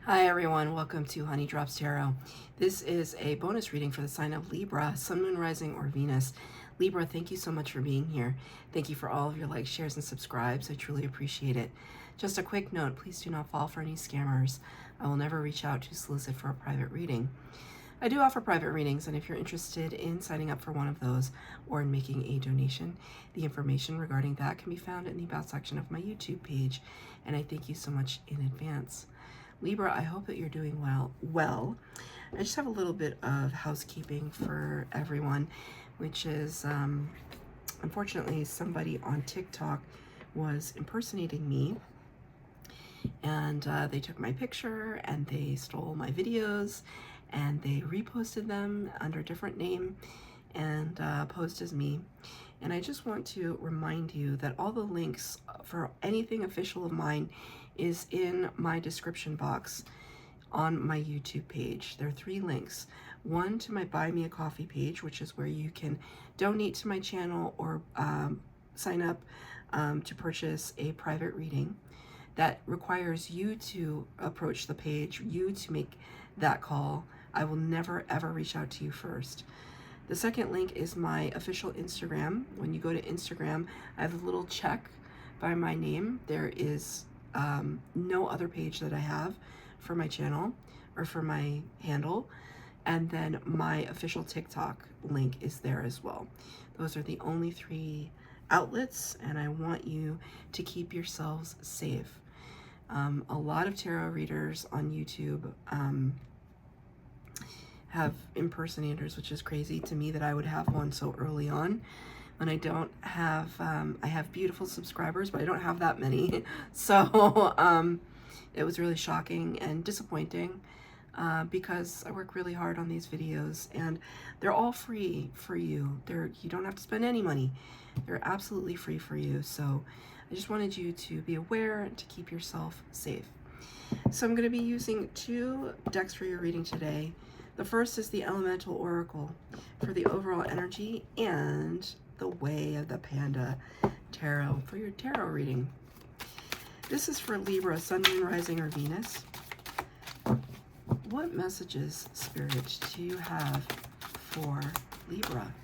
Hi everyone, welcome to Honey Drops Tarot. This is a bonus reading for the sign of Libra, Sun, Moon, Rising, or Venus. Libra, thank you so much for being here. Thank you for all of your likes, shares, and subscribes. I truly appreciate it. Just a quick note, please do not fall for any scammers. I will never reach out to solicit for a private reading. I do offer private readings, and if you're interested in signing up for one of those or in making a donation, the information regarding that can be found in the About section of my YouTube page, and I thank you so much in advance. Libra, I hope that you're doing well. I just have a little bit of housekeeping for everyone, which is, unfortunately, somebody on TikTok was impersonating me, and they took my picture, and they stole my videos, and they reposted them under a different name, and posed as me. And I just want to remind you that all the links for anything official of mine is in my description box on my YouTube page. There are 3 links. One to my Buy Me a Coffee page, which is where you can donate to my channel or sign up to purchase a private reading. That requires you to approach the page, you to make that call. I will never ever reach out to you first. The second link is my official Instagram. When you go to Instagram, I have a little check by my name. There is no other page that I have for my channel or for my handle. And then my official TikTok link is there as well. Those are the only 3 outlets, and I want you to keep yourselves safe. A lot of tarot readers on YouTube have impersonators, which is crazy to me that I would have one so early on when I don't have, I have beautiful subscribers, but I don't have that many. So it was really shocking and disappointing because I work really hard on these videos, and they're all free for you. You don't have to spend any money. They're absolutely free for you. So I just wanted you to be aware and to keep yourself safe. So I'm going to be using 2 decks for your reading today. The first is the Elemental Oracle for the overall energy, and the Way of the Panda Tarot for your tarot reading. This is for Libra, Sun, Moon, Rising, or Venus. What messages, Spirit, do you have for Libra?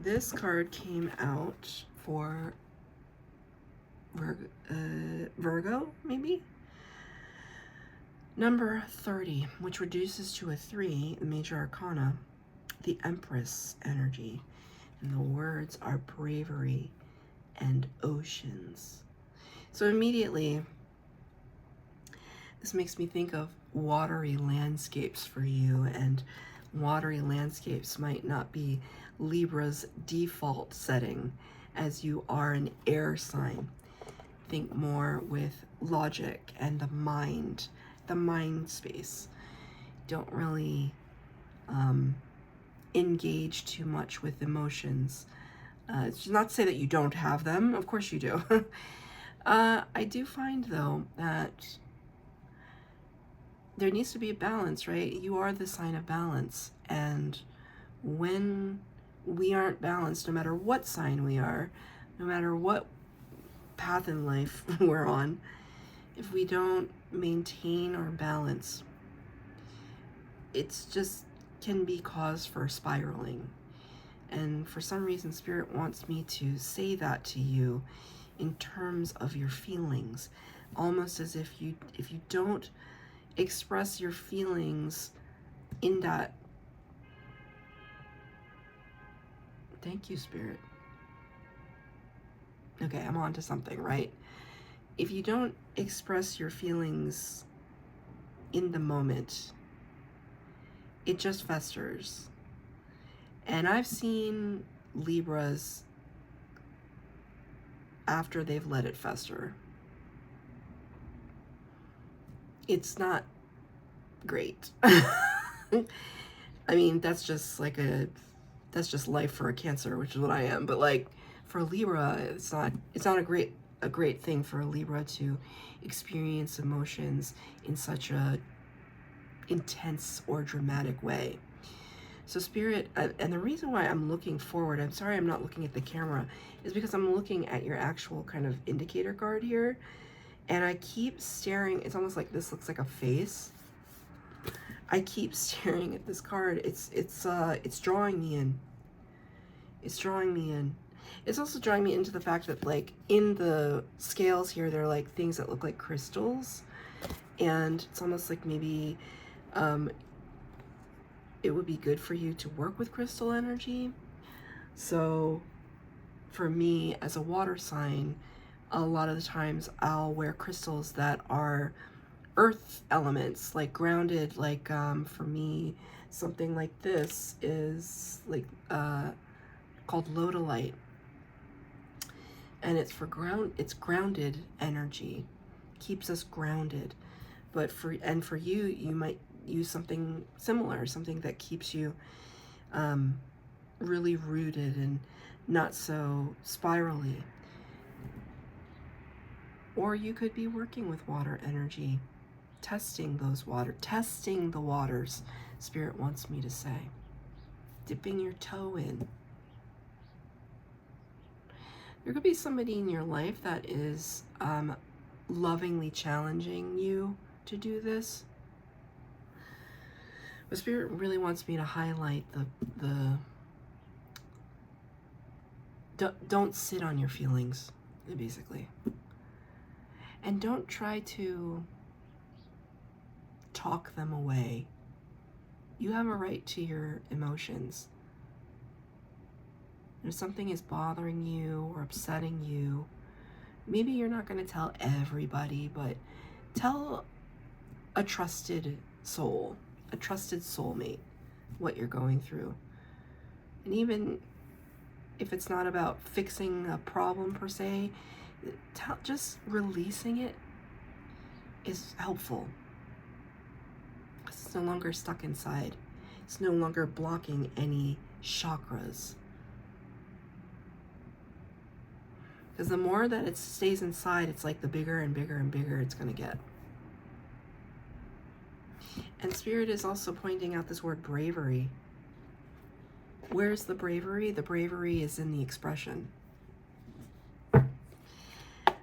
This card came out for Virgo, maybe? Number 30, which reduces to a 3, the major arcana, the Empress energy. And the words are bravery and oceans. So immediately, this makes me think of watery landscapes for you, and watery landscapes might not be Libra's default setting, as you are an air sign. Think more with logic and the mind space. Don't really engage too much with emotions. It's not to say that you don't have them. Of course you do. I do find, though, that there needs to be a balance, right? You are the sign of balance. And when we aren't balanced, no matter what sign we are, no matter what path in life we're on, if we don't maintain our balance, it's just can be cause for spiraling. And for some reason, Spirit wants me to say that to you in terms of your feelings, almost as if you don't express your feelings in that. Thank you, Spirit. Okay, I'm on to something, right? If you don't express your feelings in the moment, it just festers. And I've seen Libras after they've let it fester. It's not great. I mean, that's just life for a Cancer, which is what I am. But like for Libra, it's not a great thing for a Libra to experience emotions in such a intense or dramatic way. So Spirit, and the reason why I'm looking forward, I'm sorry I'm not looking at the camera, is because I'm looking at your actual kind of indicator card here. And I keep staring, it's almost like this looks like a face. I keep staring at this card. It's drawing me in. It's drawing me in. It's also drawing me into the fact that, like, in the scales here, there are like things that look like crystals. And it's almost like maybe it would be good for you to work with crystal energy. So for me, as a water sign, a lot of the times I'll wear crystals that are earth elements, like grounded, like for me, something like this is like called lodolite. And it's for grounded energy, keeps us grounded. But for you, you might use something similar, something that keeps you really rooted and not so spirally. Or you could be working with water energy, testing the waters, Spirit wants me to say. Dipping your toe in. There could be somebody in your life that is lovingly challenging you to do this. But Spirit really wants me to highlight don't sit on your feelings, basically. And don't try to talk them away. You have a right to your emotions. If something is bothering you or upsetting you, maybe you're not going to tell everybody, but tell a trusted soul, a trusted soulmate, what you're going through. And even if it's not about fixing a problem per se, just releasing it is helpful. It's no longer stuck inside. It's no longer blocking any chakras. Because the more that it stays inside, it's like the bigger and bigger and bigger it's going to get. And Spirit is also pointing out this word bravery. Where's the bravery? The bravery is in the expression.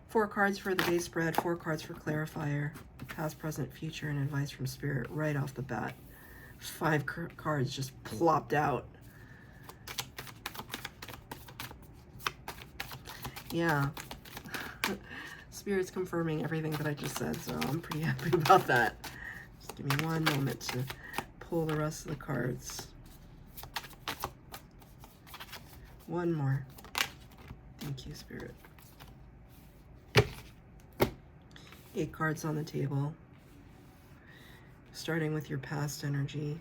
4 cards for the base spread, 4 cards for clarifier, past, present, future, and advice from Spirit right off the bat. 5 cards just plopped out. Yeah. Spirit's confirming everything that I just said, so I'm pretty happy about that. Just give me one moment to pull the rest of the cards. One more. Thank you, Spirit. 8 cards on the table. Starting with your past energy.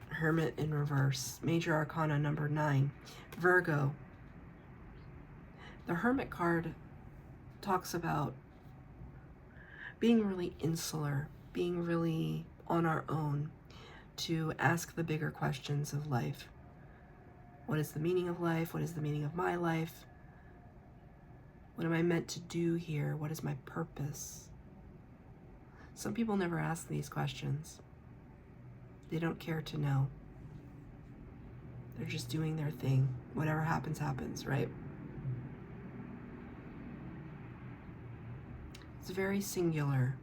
Hermit in reverse. Major Arcana number 9. Virgo. The Hermit card talks about being really insular, being really on our own to ask the bigger questions of life. What is the meaning of life? What is the meaning of my life? What am I meant to do here? What is my purpose? Some people never ask these questions. They don't care to know. They're just doing their thing. Whatever happens, happens, right? It's very singular.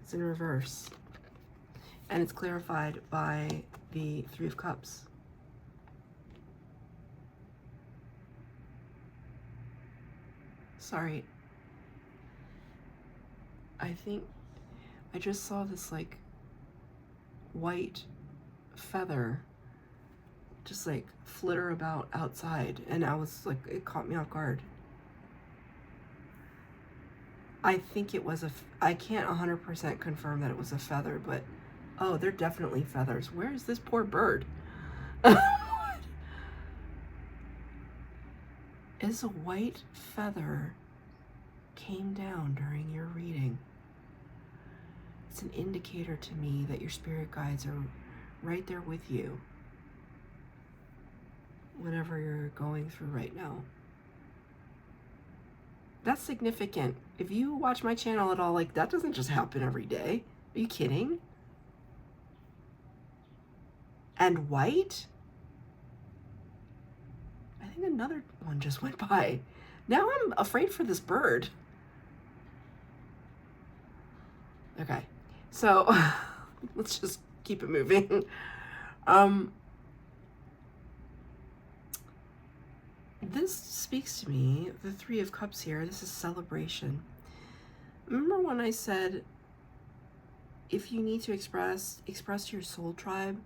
It's in reverse. And it's clarified by the 3 of Cups. Sorry. I think I just saw this like white feather just like flitter about outside, and I was like, it caught me off guard. I think it was I can't 100% confirm that it was a feather, but oh, they're definitely feathers. Where is this poor bird? Is a white feather came down during your reading. It's an indicator to me that your spirit guides are right there with you, whatever you're going through right now. That's significant. If you watch my channel at all, like, that doesn't just happen every day. Are you kidding? And white? I think another one just went by. Now I'm afraid for this bird. Okay, so let's just keep it moving. This speaks to me, the Three of Cups here. This is celebration. Remember when I said, if you need to express to your soul tribe,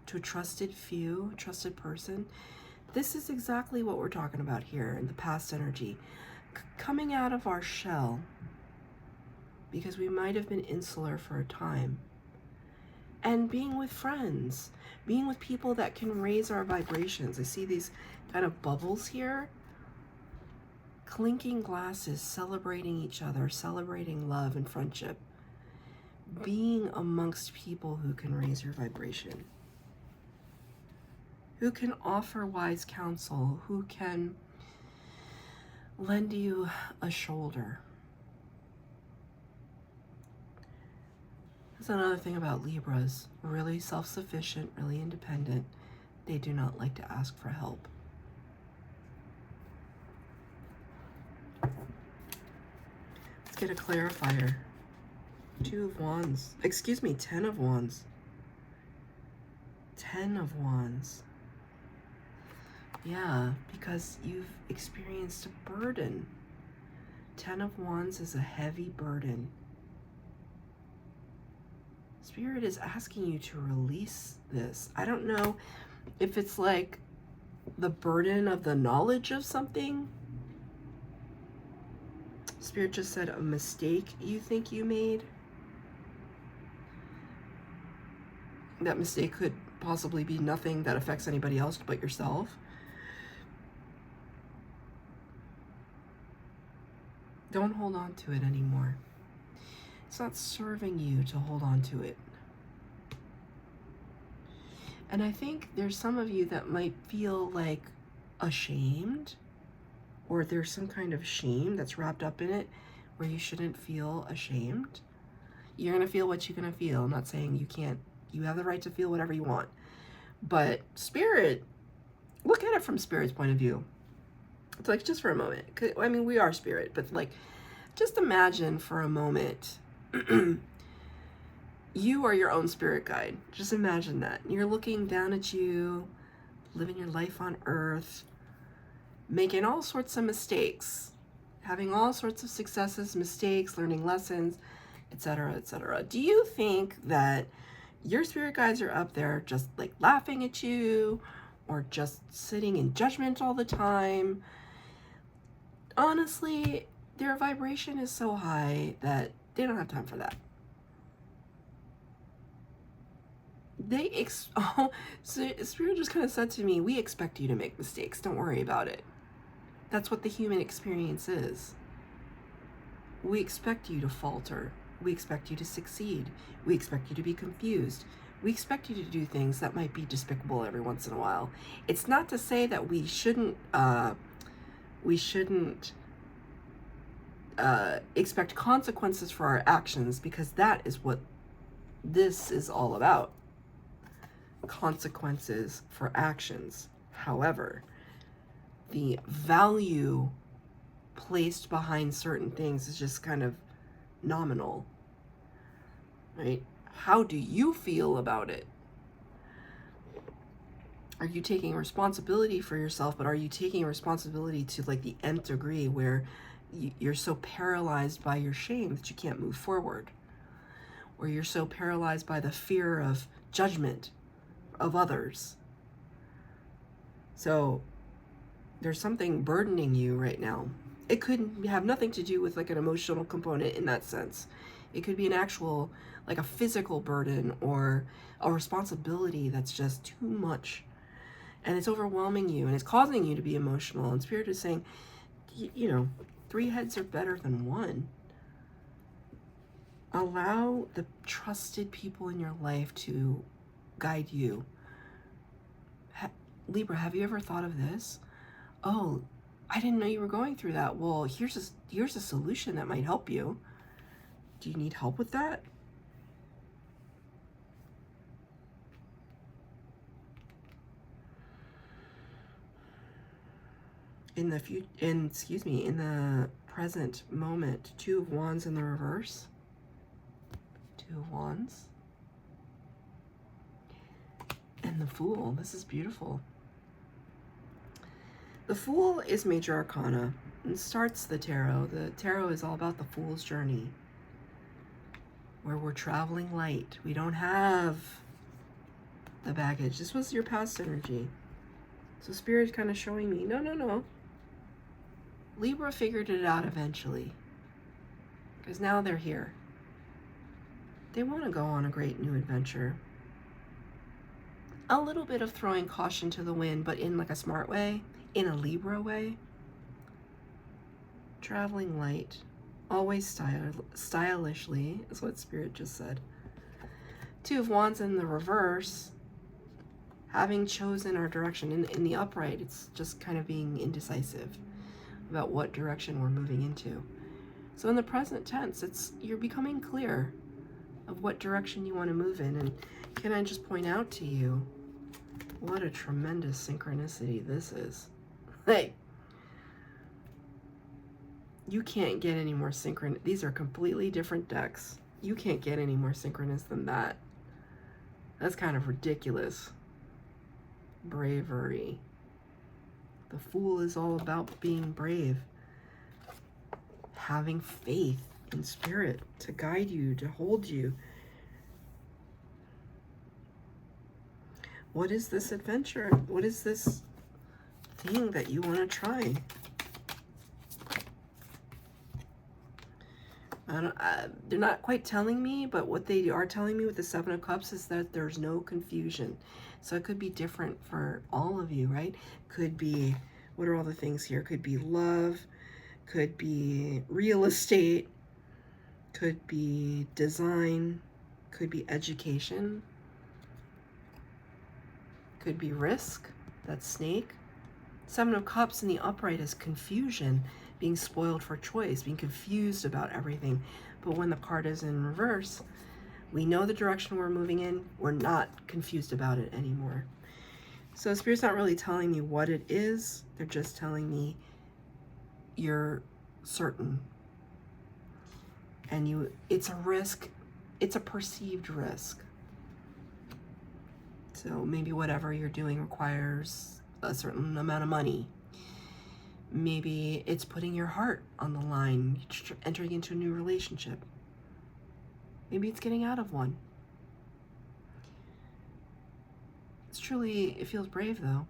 to a trusted few, trusted person, this is exactly what we're talking about here in the past energy. Coming out of our shell, because we might have been insular for a time, and being with friends, being with people that can raise our vibrations. I see these kind of bubbles here. Clinking glasses, celebrating each other, celebrating love and friendship. Being amongst people who can raise your vibration, who can offer wise counsel, who can lend you a shoulder. That's another thing about Libras. Really self-sufficient, really independent. They do not like to ask for help. Let's get a clarifier. 2 of Wands. Excuse me, 10 of Wands. 10 of Wands. Yeah, because you've experienced a burden. 10 of Wands is a heavy burden. Spirit is asking you to release this. I don't know if it's like the burden of the knowledge of something. Spirit just said a mistake you think you made. That mistake could possibly be nothing that affects anybody else but yourself. Don't hold on to it anymore. It's not serving you to hold on to it. And I think there's some of you that might feel like ashamed, or there's some kind of shame that's wrapped up in it where you shouldn't feel ashamed. You're going to feel what you're going to feel. I'm not saying you can't. You have the right to feel whatever you want. But Spirit, look at it from Spirit's point of view. It's like, just for a moment. I mean, we are Spirit, but like, just imagine for a moment you are your own spirit guide. Just imagine that. You're looking down at you, living your life on earth, making all sorts of mistakes, having all sorts of successes, mistakes, learning lessons, etc., etc. Do you think that your spirit guides are up there just like laughing at you, or just sitting in judgment all the time? Honestly, their vibration is so high that they don't have time for that. So Spirit just kind of said to me, we expect you to make mistakes. Don't worry about it. That's what the human experience is. We expect you to falter. We expect you to succeed. We expect you to be confused. We expect you to do things that might be despicable every once in a while. It's not to say that we shouldn't expect consequences for our actions, because that is what this is all about. Consequences for actions. However, the value placed behind certain things is just kind of nominal, right? How do you feel about it? Are you taking responsibility for yourself, but are you taking responsibility to like the nth degree where you're so paralyzed by your shame that you can't move forward? Or you're so paralyzed by the fear of judgment of others? So there's something burdening you right now. It could have nothing to do with like an emotional component in that sense. It could be an actual, like a physical burden or a responsibility that's just too much. And it's overwhelming you and it's causing you to be emotional. And Spirit is saying, you know, 3 heads are better than 1. Allow the trusted people in your life to guide you. Libra, have you ever thought of this? Oh, I didn't know you were going through that. Well, here's a solution that might help you. Do you need help with that? In the present moment, Two of Wands in the reverse. Two of Wands. And the Fool. This is beautiful. The Fool is major arcana and starts the tarot. The tarot is all about the Fool's journey, where we're traveling light. We don't have the baggage. This was your past energy. So Spirit's kind of showing me, no. Libra figured it out eventually, because now they're here. They want to go on a great new adventure. A little bit of throwing caution to the wind, but in like a smart way, in a Libra way. Traveling light, always stylishly, is what Spirit just said. Two of Wands in the reverse, having chosen our direction. In the upright, it's just kind of being indecisive about what direction we're moving into. So in the present tense, you're becoming clear of what direction you want to move in. And can I just point out to you what a tremendous synchronicity this is? Like, you can't get any more synchronous. These are completely different decks. You can't get any more synchronous than that. That's kind of ridiculous. Bravery. The Fool is all about being brave. Having faith in Spirit to guide you, to hold you. What is this adventure? What is this thing that you want to try? They're not quite telling me, but what they are telling me with the Seven of Cups is that there's no confusion. So it could be different for all of you, right? Could be, what are all the things here? Could be love, could be real estate, could be design, could be education, could be risk, that's snake. Seven of Cups in the upright is confusion, being spoiled for choice, being confused about everything. But when the card is in reverse, we know the direction we're moving in. We're not confused about it anymore. So Spirit's not really telling me what it is. They're just telling me you're certain. And it's a risk. It's a perceived risk. So maybe whatever you're doing requires a certain amount of money. Maybe it's putting your heart on the line, entering into a new relationship. Maybe it's getting out of one. It feels brave though.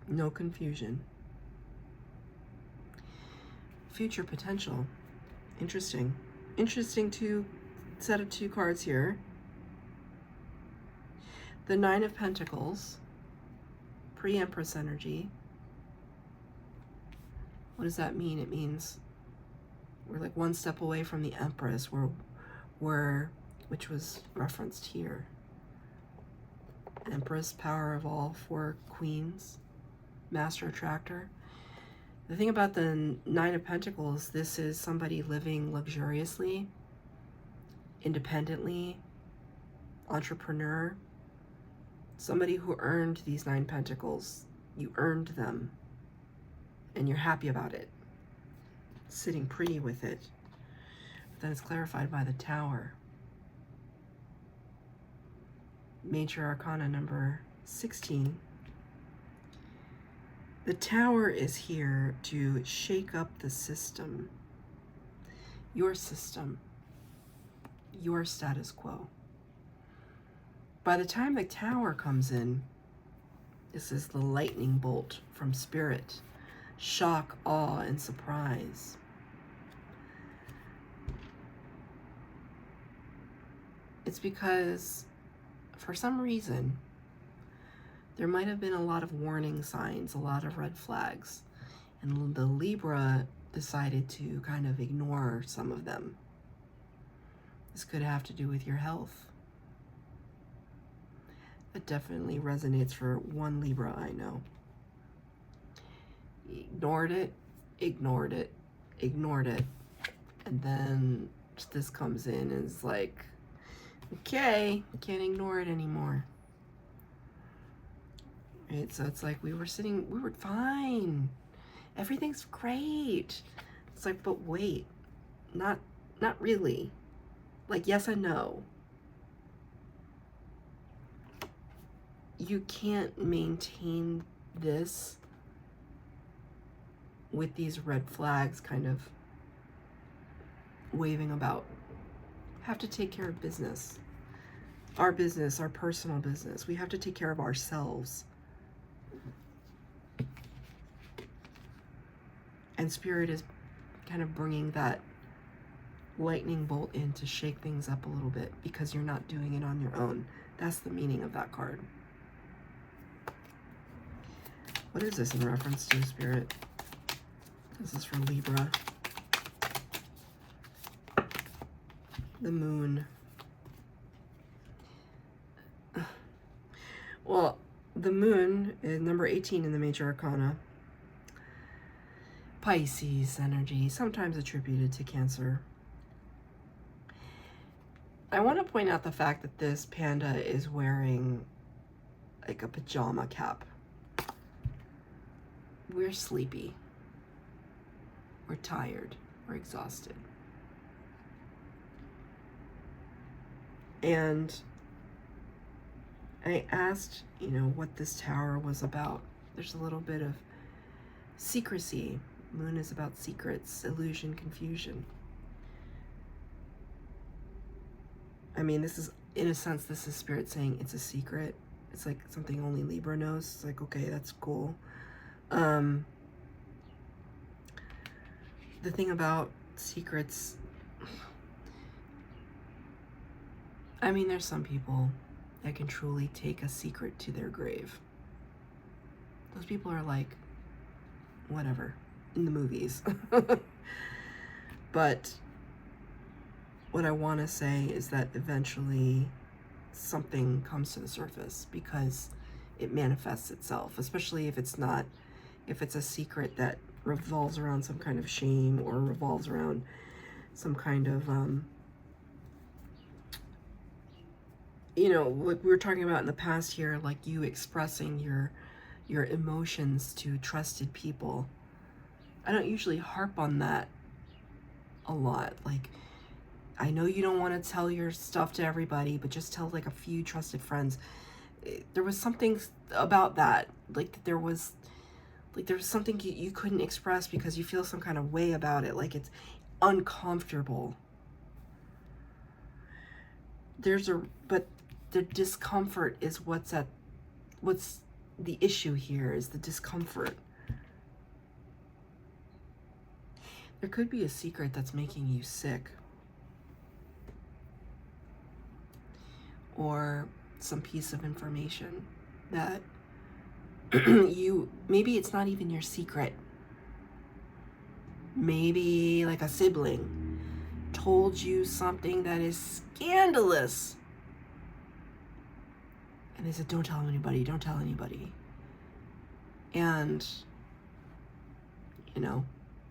No confusion. Future potential. Interesting. Interesting set of two cards here. The Nine of Pentacles, pre-Empress energy. What does that mean? It means we're like one step away from the Empress, which was referenced here. Empress, power of all four queens, master attractor. The thing about the Nine of Pentacles, this is somebody living luxuriously, independently, entrepreneur. Somebody who earned these Nine Pentacles. You earned them. And you're happy about it. Sitting pretty with it. But then it's clarified by the Tower. Major Arcana number 16. The Tower is here to shake up the system. Your system. Your status quo. By the time the Tower comes in, this is the lightning bolt from Spirit. Shock, awe, and surprise. It's because, for some reason, there might have been a lot of warning signs, a lot of red flags, and the Libra decided to kind of ignore some of them. This could have to do with your health. That definitely resonates for one Libra I know. ignored it, ignored it, ignored it. And then this comes in and is like, okay, can't ignore it anymore. Right? So it's like we were fine. Everything's great. It's like, but wait, not really. Like, yes and no. You can't maintain this with these red flags kind of waving about. Have to take care of business. Our business, our personal business. We have to take care of ourselves. And Spirit is kind of bringing that lightning bolt in to shake things up a little bit because you're not doing it on your own. That's the meaning of that card. What is this in reference to, Spirit? This is for Libra. The moon. Well, the moon is number 18 in the major arcana. Pisces energy, sometimes attributed to Cancer. I want to point out the fact that this panda is wearing like a pajama cap. We're sleepy. We're tired. We're exhausted. And I asked, what this tower was about. There's a little bit of secrecy. Moon is about secrets, illusion, confusion. I mean, this is, in a sense, this is Spirit saying it's a secret. It's like something only Libra knows. It's like, okay, that's cool. The thing about secrets, I mean, there's some people that can truly take a secret to their grave. Those people are like, whatever, in the movies. But what I want to say is that eventually something comes to the surface because it manifests itself, especially if it's a secret that revolves around some kind of shame or revolves around some kind of, like we were talking about in the past here, like you expressing your emotions to trusted people. I don't usually harp on that a lot. Like, I know you don't want to tell your stuff to everybody, but just tell like a few trusted friends. There was something about that. Like there was something you couldn't express because you feel some kind of way about it. Like it's uncomfortable. But the discomfort is what's the issue here, is the discomfort. There could be a secret that's making you sick. Or some piece of information that maybe it's not even your secret. Maybe like a sibling told you something that is scandalous. And they said, don't tell anybody, don't tell anybody. And,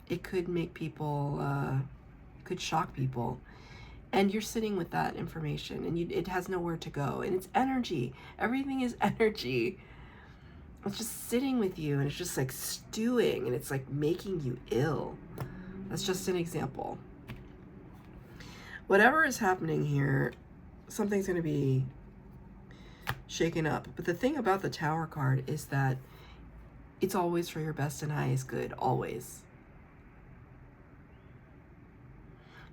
it could make people, it could shock people. And you're sitting with that information and it has nowhere to go. And it's energy. Everything is energy. It's just sitting with you and it's just like stewing and it's like making you ill. That's just an example. Whatever is happening here, something's going to be shaken up. But the thing about the Tower card is that it's always for your best and highest good, always.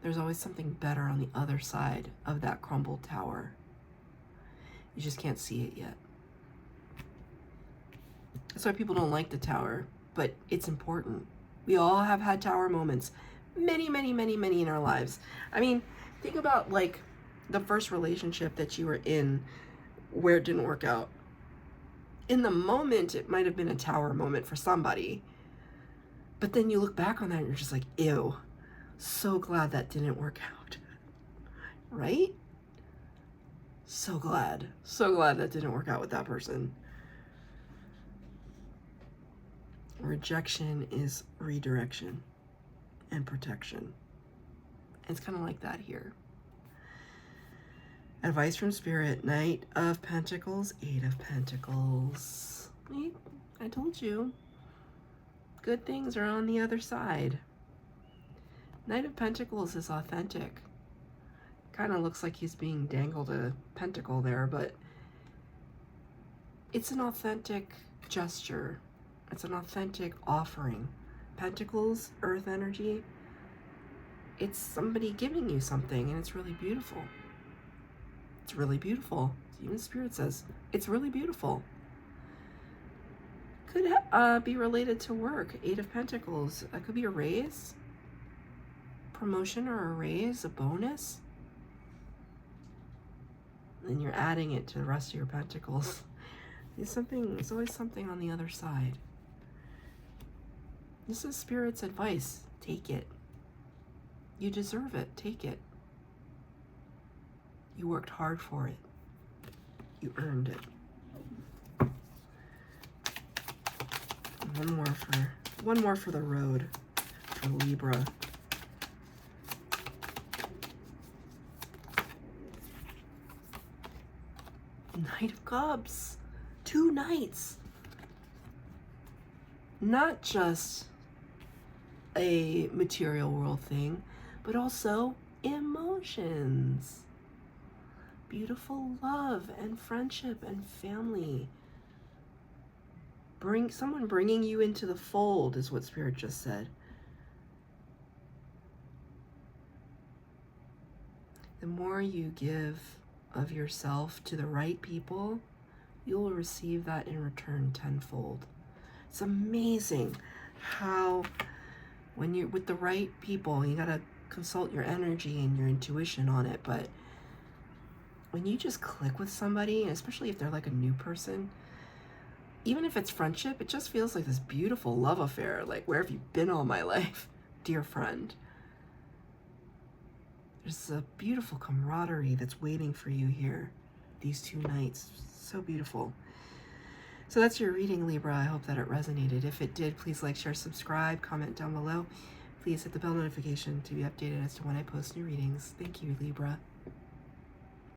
There's always something better on the other side of that crumbled tower. You just can't see it yet. That's why people don't like the tower, but it's important. We all have had tower moments. Many, many, many, many in our lives. I mean, think about like the first relationship that you were in where it didn't work out. In the moment, it might have been a tower moment for somebody. But then you look back on that and you're just like, ew. So glad that didn't work out, right? So glad that didn't work out with that person. Rejection is redirection and protection. It's kind of like that here. Advice from Spirit, Knight of Pentacles, Eight of Pentacles. I told you, good things are on the other side. Knight of Pentacles is authentic. Kind of looks like he's being dangled a pentacle there, but it's an authentic gesture. It's an authentic offering. Pentacles, earth energy, it's somebody giving you something, and it's really beautiful. It's really beautiful. Even Spirit says it's really beautiful. Could be related to work. Eight of Pentacles. That could be a raise, promotion, or a raise, a bonus. And you're adding it to the rest of your pentacles. There's always something on the other side. This is Spirit's advice. Take it. You deserve it. Take it. You worked hard for it. You earned it. One more for the road for Libra. Knight of Cups. 2 knights. Not just a material world thing, but also emotions. Beautiful love and friendship and family. Someone bringing you into the fold is what Spirit just said. The more you give of yourself to the right people, you will receive that in return tenfold. It's amazing how when you're with the right people, you gotta consult your energy and your intuition on it, but when you just click with somebody, especially if they're like a new person, even if it's friendship, it just feels like this beautiful love affair. Like, where have you been all my life, dear friend? There's a beautiful camaraderie that's waiting for you here. These 2 nights, so beautiful. So that's your reading, Libra. I hope that it resonated. If it did, please like, share, subscribe, comment down below. Please hit the bell notification to be updated as to when I post new readings. Thank you, Libra.